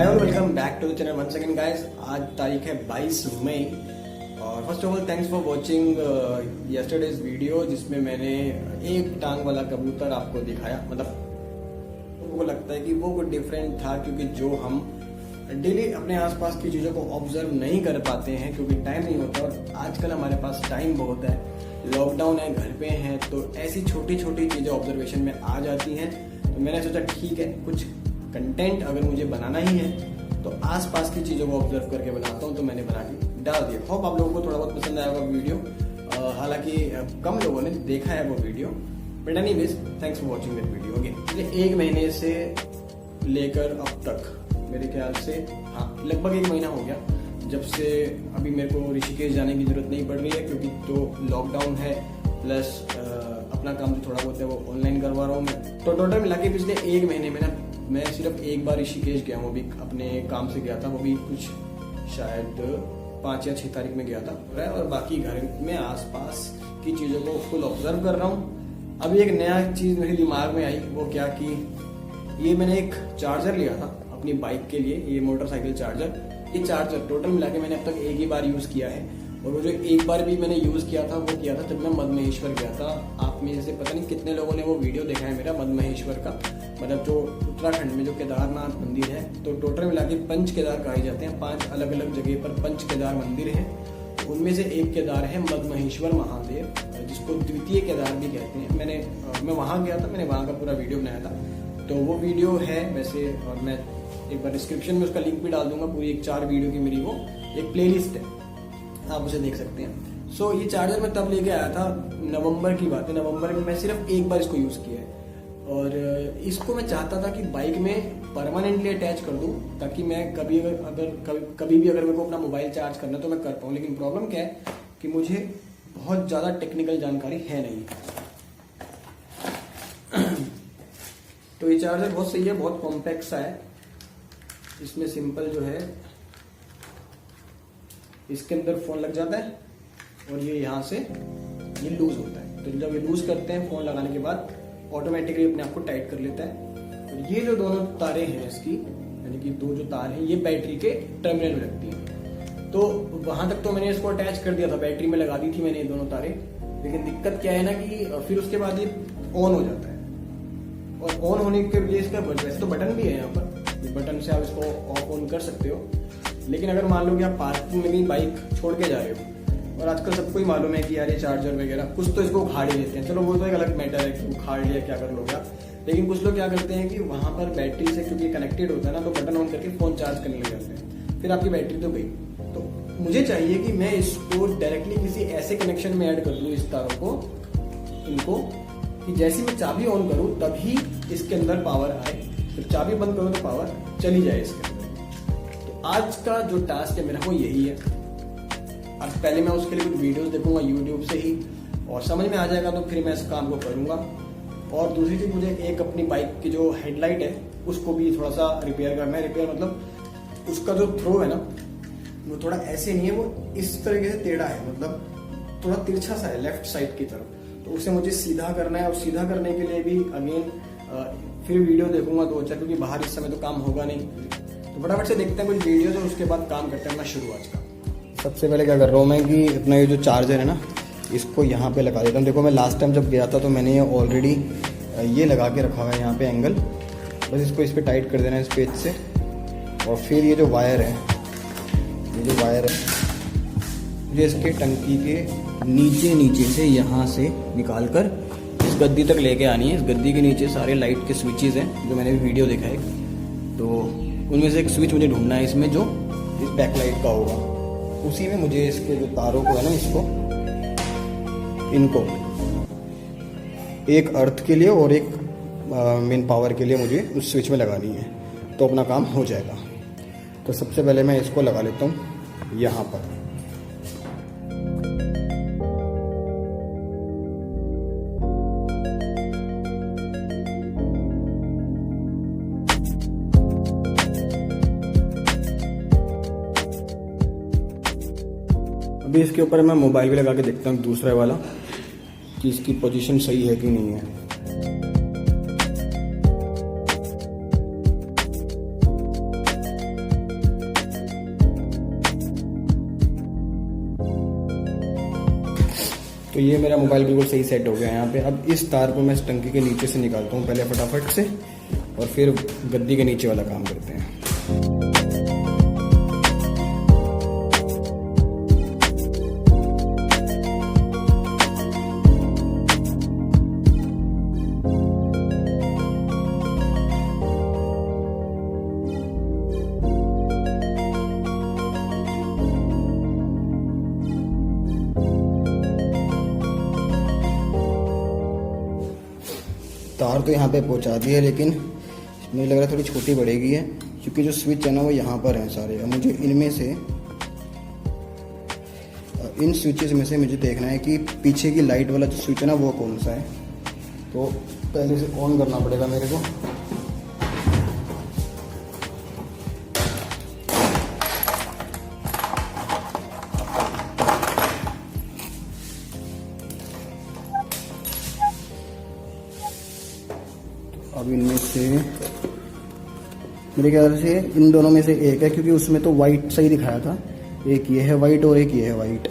हाय और welcome back to the channel one second guys. आज तारीख है 22 मई और first of all thanks for watching yesterday's video जिसमें मैंने एक टांग वाला कबूतर आपको दिखाया। मतलब वो लगता है कि वो कुछ डिफरेंट था क्योंकि जो हम डेली अपने आसपास की चीज़ों को ऑब्जर्व नहीं कर पाते हैं क्योंकि टाइम नहीं होता और आजकल हमारे पास टाइम बहुत है, लॉकडाउन है, घर पे हैं, तो ऐसी छोटी छोटी चीज़ें ऑब्जर्वेशन में आ जाती हैं। तो मैंने सोचा ठीक है, कुछ कंटेंट अगर मुझे बनाना ही है तो आसपास की चीज़ों को ऑब्जर्व करके बनाता हूँ, तो मैंने बना के डाल दिया। होप आप लोगों को थोड़ा बहुत पसंद आया होगा वीडियो। हालांकि कम लोगों ने देखा है वो video, but anyways thanks for watching that video. Okay, 1 महीने से लेकर अब तक मेरे ख्याल से लगभग 1 महीना हो गया जब से अभी मेरे को ऋषिकेश जाने की जरूरत नहीं पड़ रही है क्योंकि तो लॉकडाउन है, प्लस अपना काम जो थोड़ा बहुत है वो ऑनलाइन करवा रहा हूँ मैं। तो टोटल मिला के पिछले 1 महीने में ना मैं सिर्फ एक बार ऋषिकेश गया हूँ, वो भी अपने काम से गया था, वो भी कुछ शायद 5 या 6 तारीख में गया था। और बाकी घर में आसपास की चीज़ों को फुल ऑब्जर्व कर रहा हूँ। अभी एक नया चीज़ मेरे दिमाग में आई, वो क्या कि ये मैंने एक चार्जर लिया था अपनी बाइक के लिए, ये मोटरसाइकिल चार्जर। ये चार्जर टोटल मिला के मैंने अब तक एक ही बार यूज़ किया है और वो जो एक बार भी मैंने यूज़ किया था वो किया था जब मैं मद्महेश्वर गया था। आप में से पता नहीं कितने लोगों ने वो वीडियो देखा है मेरा मद्महेश्वर का, मतलब जो उत्तराखंड में जो केदारनाथ मंदिर है। तो टोटल मिला के 5 केदार कहे जाते हैं, 5 अलग अलग जगह पर 5 केदार मंदिर हैं। उनमें से एक केदार है मद्महेश्वर महादेव, जिसको द्वितीय केदार भी कहते हैं। मैं वहाँ गया था, मैंने वहाँ का पूरा वीडियो बनाया था, तो वो वीडियो है वैसे, और मैं एक बार डिस्क्रिप्शन में उसका लिंक भी डाल दूंगा। पूरी एक 4 वीडियो की मेरी वो एक प्लेलिस्ट है, आप उसे देख सकते हैं। सो ये चार्जर मैं तब लेके आया था, नवंबर की बात है। नवंबर में मैं सिर्फ एक बार इसको यूज़ किया है और इसको मैं चाहता था कि बाइक में परमानेंटली अटैच कर दूं ताकि मैं कभी भी अगर मेरे को अपना मोबाइल चार्ज करना तो मैं कर पाऊँ। लेकिन प्रॉब्लम क्या है कि मुझे बहुत ज़्यादा टेक्निकल जानकारी है नहीं। तो ये चार्जर बहुत सही है, बहुत कॉम्पैक्ट सा है। इसमें सिंपल जो है इसके अंदर फोन लग जाता है और ये यहाँ से ये लूज होता है। तो जब ये लूज करते हैं फोन लगाने के बाद ऑटोमेटिकली अपने आप को टाइट कर लेता है। और ये जो दोनों तारें हैं इसकी, यानी कि 2 जो तार हैं, ये बैटरी के टर्मिनल में लगती हैं। तो वहां तक तो मैंने इसको अटैच कर दिया था, बैटरी में लगा दी थी मैंने ये दोनों तारें। लेकिन दिक्कत क्या है ना कि फिर उसके बाद ये ऑन हो जाता है और ऑन होने के लिए इसका वैसे तो बटन भी है यहाँ पर, बटन से आप इसको ऑफ ऑन कर सकते हो। लेकिन अगर मान लो कि आप पार्किंग में भी बाइक छोड़ के जा रहे हो, और आजकल सबको ही मालूम है कि यार ये चार्जर वगैरह कुछ तो इसको उखाड़ ही लेते हैं, चलो वो तो एक अलग मैटर है कि उखाड़ लिया क्या कर लोगे आप। लेकिन कुछ लोग क्या करते हैं कि वहां पर बैटरी से क्योंकि कनेक्टेड होता है ना, तो बटन ऑन करके फोन चार्ज करने लग जाते हैं, फिर आपकी बैटरी तो गई। तो मुझे चाहिए कि मैं इसको डायरेक्टली किसी ऐसे कनेक्शन में ऐड कर दूँ इस तारों को, इनको, कि जैसे मैं चाबी ऑन करूँ तभी इसके अंदर पावर आए, तो चाबी बंद करो तो पावर चली जाए इसके अंदर। तो आज का जो टास्क है मेरा वो यही है। अब पहले मैं उसके लिए कुछ वीडियोस देखूंगा यूट्यूब से ही, और समझ में आ जाएगा तो फिर मैं इस काम को करूंगा। और दूसरी चीज, मुझे एक अपनी बाइक की जो हेडलाइट है उसको भी थोड़ा सा रिपेयर करना है। रिपेयर मतलब उसका जो थ्रो है ना वो थोड़ा ऐसे नहीं है, वो इस तरीके से टेढ़ा है, मतलब थोड़ा तिरछा सा है लेफ्ट साइड की तरफ। तो उसे मुझे सीधा करना है और सीधा करने के लिए भी अगेन फिर वीडियो देखूंगा तो अच्छा, क्योंकि बाहर इस समय तो काम होगा नहीं। तो फटाफट से देखते हैं कुछ वीडियोस और उसके बाद काम करते हैं अपना शुरू आज का। सबसे पहले क्या कर रहा हूँ मैं कि अपना ये जो चार्जर है ना इसको यहाँ पे लगा देता हूँ। देखो मैं लास्ट टाइम जब गया था तो मैंने ये ऑलरेडी ये लगा के रखा हुआ है यहाँ पे एंगल, बस इसको इस पर टाइट कर देना है इस पेज से। और फिर ये जो वायर है, मुझे इसके टंकी के नीचे से यहाँ से निकाल कर इस गद्दी तक लेके आनी है। इस गद्दी के नीचे सारे लाइट के स्विचेस हैं जो मैंने भी वीडियो देखा है, तो उनमें से एक स्विच मुझे ढूंढना है इसमें जो इस बैक लाइट का होगा। उसी में मुझे इसके जो तारों को है ना इनको एक अर्थ के लिए और एक मेन पावर के लिए मुझे उस स्विच में लगानी है, तो अपना काम हो जाएगा। तो सबसे पहले मैं इसको लगा लेता हूँ यहाँ पर। अभी इसके ऊपर मैं मोबाइल भी लगा के देखता हूँ दूसरा वाला कि इसकी पोजीशन सही है कि नहीं है। तो ये मेरा मोबाइल बिल्कुल सही सेट हो गया है यहाँ पे। अब इस तार को मैं इस टंकी के नीचे से निकालता हूँ पहले फटाफट से, और फिर गद्दी के नीचे वाला काम करते हैं। तार तो यहाँ पे पहुँचा दी है, लेकिन मुझे लग रहा है थोड़ी छोटी पड़ेगी है, क्योंकि जो स्विच है ना वो यहाँ पर हैं सारे। अब मुझे इनमें से इन स्विचेस में से मुझे देखना है कि पीछे की लाइट वाला जो स्विच है ना वो कौन सा है। तो पहले से ऑन करना पड़ेगा मेरे को। अब इनमें से मेरे ख्याल से इन दोनों में से एक है, क्योंकि उसमें तो वाइट सही दिखाया था। एक ये है वाइट और एक ये है वाइट।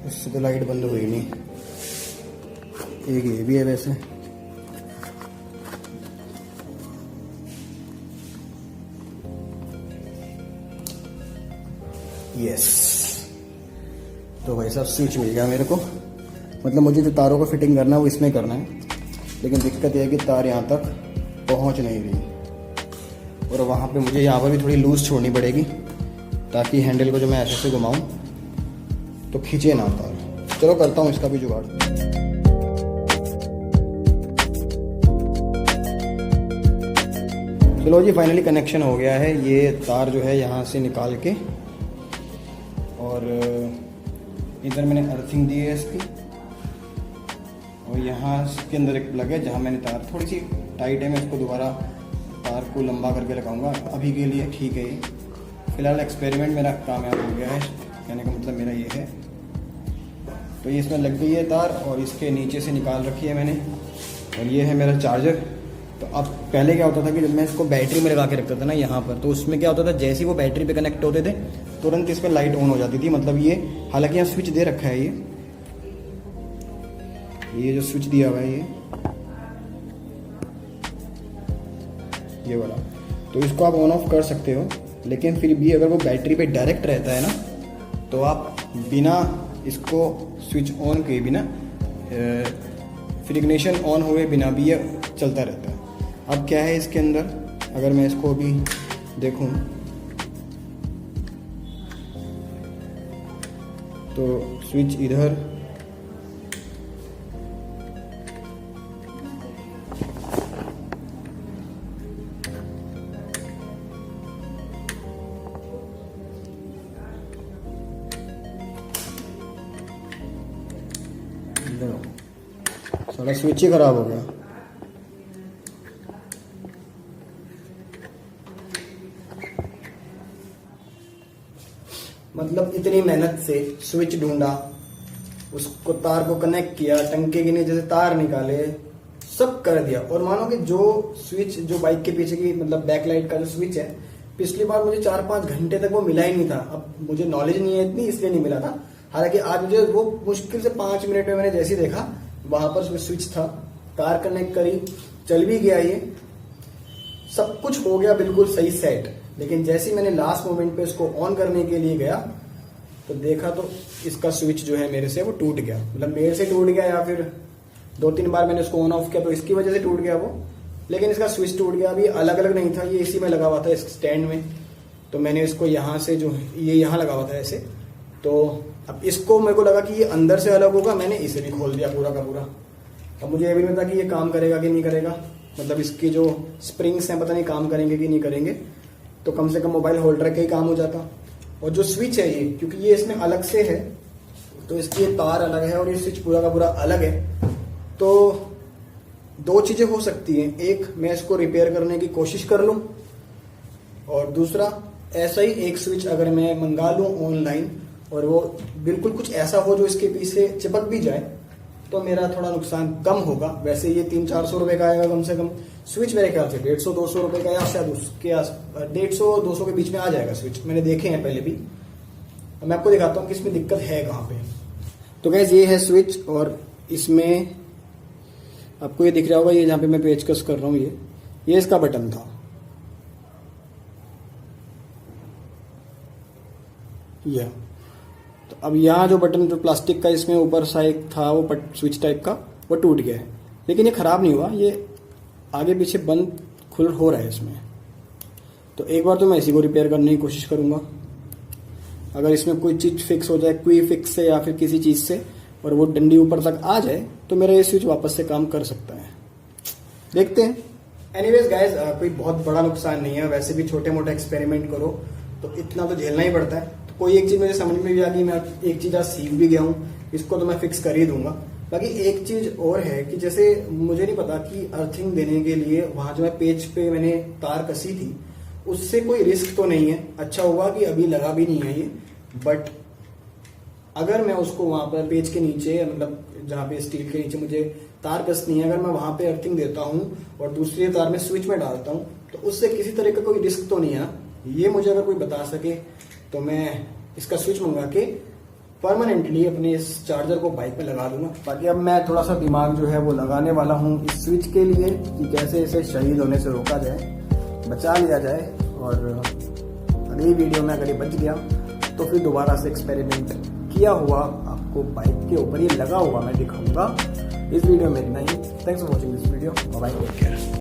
इससे तो लाइट बंद हुई नहीं। एक ये भी है वैसे। यस, तो भाई साहब स्विच मिल गया मेरे को। मतलब मुझे जो तारों को फिटिंग करना है वो इसमें करना है, लेकिन दिक्कत यह है कि तार यहाँ तक पहुँच नहीं रही, और वहाँ पे मुझे यहाँ पर भी थोड़ी लूज छोड़नी पड़ेगी, ताकि हैंडल को जो मैं ऐसे घुमाऊँ तो खींचे ना तार। चलो करता हूँ इसका भी जुगाड़। चलो जी, फाइनली कनेक्शन हो गया है। ये तार जो है यहाँ से निकाल के, और इधर मैंने अर्थिंग दी है इसकी, और यहाँ इसके अंदर एक प्लग है जहाँ मैंने तार थोड़ी सी टाइट है। मैं इसको दोबारा तार को लंबा करके लगाऊंगा। अभी के लिए ठीक है ये, फिलहाल एक्सपेरिमेंट मेरा कामयाब हो गया है, कहने का मतलब मेरा ये है। तो ये इसमें लग गई है तार, और इसके नीचे से निकाल रखी है मैंने, और ये है मेरा चार्जर। तो अब पहले क्या होता था कि जब मैं इसको बैटरी में लगा के रखता था ना यहाँ पर, तो उसमें क्या होता था, जैसे ही वो बैटरी पे कनेक्ट होते थे तुरंत इस पर लाइट ऑन हो जाती थी। मतलब ये, हालांकि यहाँ स्विच दे रखा है, ये जो स्विच दिया हुआ है ये वाला, तो इसको आप ऑन ऑफ कर सकते हो। लेकिन फिर भी अगर वो बैटरी पे डायरेक्ट रहता है ना, तो आप बिना इसको स्विच ऑन किए बिना, फिर इग्निशन ऑन हुए बिना भी ये चलता रहता है। अब क्या है इसके अंदर, अगर मैं इसको अभी देखूं तो स्विच इधर, सारा स्विच ही खराब हो गया। मतलब इतनी मेहनत से स्विच ढूंढा, उसको तार को कनेक्ट किया, टंके के नीचे से तार निकाले, सब कर दिया। और मानो कि जो स्विच, जो बाइक के पीछे की मतलब बैकलाइट का जो स्विच है, पिछली बार मुझे 4-5 घंटे तक वो मिला ही नहीं था। अब मुझे नॉलेज नहीं है इतनी, इसलिए नहीं मिला था। हालांकि आज मुझे वो मुश्किल से 5 मिनट में मैंने जैसे ही देखा वहां पर स्विच था, तार कनेक्ट करी, चल भी गया, ये सब कुछ हो गया बिल्कुल सही सेट। लेकिन जैसे ही मैंने लास्ट मोमेंट पे इसको ऑन करने के लिए गया तो देखा तो इसका स्विच जो है मेरे से वो टूट गया। मतलब मेरे से टूट गया, या फिर 2-3 बार मैंने उसको ऑन ऑफ किया तो इसकी वजह से टूट गया वो। लेकिन इसका स्विच टूट गया। अभी अलग अलग नहीं था, ये इसी में लगा हुआ था, इस स्टैंड में। तो मैंने इसको यहाँ से, जो ये यहाँ लगा हुआ था ऐसे, तो अब इसको मेरे को लगा कि ये अंदर से अलग होगा, मैंने इसे भी खोल दिया पूरा का पूरा। अब मुझे ये भी नहीं पता कि ये काम करेगा कि नहीं करेगा, मतलब इसकी जो स्प्रिंग्स हैं पता नहीं काम करेंगे कि नहीं करेंगे। तो कम से कम मोबाइल होल्डर का ही काम हो जाता। और जो स्विच है ये, क्योंकि ये इसमें अलग से है तो इसकी ये तार अलग है और ये स्विच पूरा का पूरा अलग है। तो 2 चीजें हो सकती हैं, एक मैं इसको रिपेयर करने की कोशिश कर लूं, और दूसरा ऐसा ही एक स्विच अगर मैं मंगा लूं ऑनलाइन और वो बिल्कुल कुछ ऐसा हो जो इसके पीछे चिपक भी जाए, तो मेरा थोड़ा नुकसान कम होगा। वैसे ये 300-400 रुपए का आएगा कम से कम। स्विच मेरे ख्याल से 150-200 रुपए का, या शायद उसके 150-200 के बीच में आ जाएगा स्विच। मैंने देखे हैं पहले भी। मैं आपको दिखाता हूँ कि इसमें दिक्कत है कहाँ पे। तो गैस ये है स्विच, और इसमें आपको ये दिख रहा होगा, ये जहाँ पे मैं पेचकस कर रहा हूँ, ये इसका बटन था। यह तो अब यहाँ जो बटन जो प्लास्टिक का इसमें ऊपर सा एक था वो स्विच टाइप का, वो टूट गया है। लेकिन ये खराब नहीं हुआ, ये आगे पीछे बंद खुल हो रहा है इसमें। तो एक बार तो मैं इसी को रिपेयर करने की कोशिश करूंगा। अगर इसमें कोई चीज फिक्स हो जाए, क्वी फिक्स से या फिर किसी चीज से, और वो डंडी ऊपर तक आ जाए, तो मेरा ये स्विच वापस से काम कर सकता है। देखते हैं। एनीवेज गाइस, कोई बहुत बड़ा नुकसान नहीं है। वैसे भी छोटे मोटे एक्सपेरिमेंट करो तो इतना तो झेलना ही पड़ता है। तो कोई एक चीज मुझे समझ में भी आ गई, मैं एक चीज आज सीख भी गया हूँ, इसको तो मैं फिक्स कर ही दूंगा। बाकी एक चीज और है कि जैसे मुझे नहीं पता कि अर्थिंग देने के लिए वहां जो मैं पेज पे मैंने तार कसी थी, उससे कोई रिस्क तो नहीं है। अच्छा हुआ कि अभी लगा भी नहीं है ये। बट अगर मैं उसको वहां पर पेज के नीचे, मतलब जहाँ पे स्टील के नीचे मुझे तार कसनी है, अगर मैं वहां पे अर्थिंग देता हूँ और दूसरी तार में स्विच में डालता हूँ, तो उससे किसी तरह का कोई रिस्क तो नहीं है ना। ये मुझे अगर कोई बता सके तो मैं इसका स्विच मंगा के परमानेंटली अपने इस चार्जर को बाइक में लगा दूंगा। बाकी अब मैं थोड़ा सा दिमाग जो है वो लगाने वाला हूँ इस स्विच के लिए कि कैसे इसे शहीद होने से रोका जाए, बचा लिया जाए। और अगली वीडियो में अगर ये बच गया तो फिर दोबारा से एक्सपेरिमेंट किया हुआ आपको बाइक के ऊपर ये लगा हुआ मैं दिखाऊंगा। इस वीडियो में इतना ही। Thanks for watching this video. Bye bye, take care.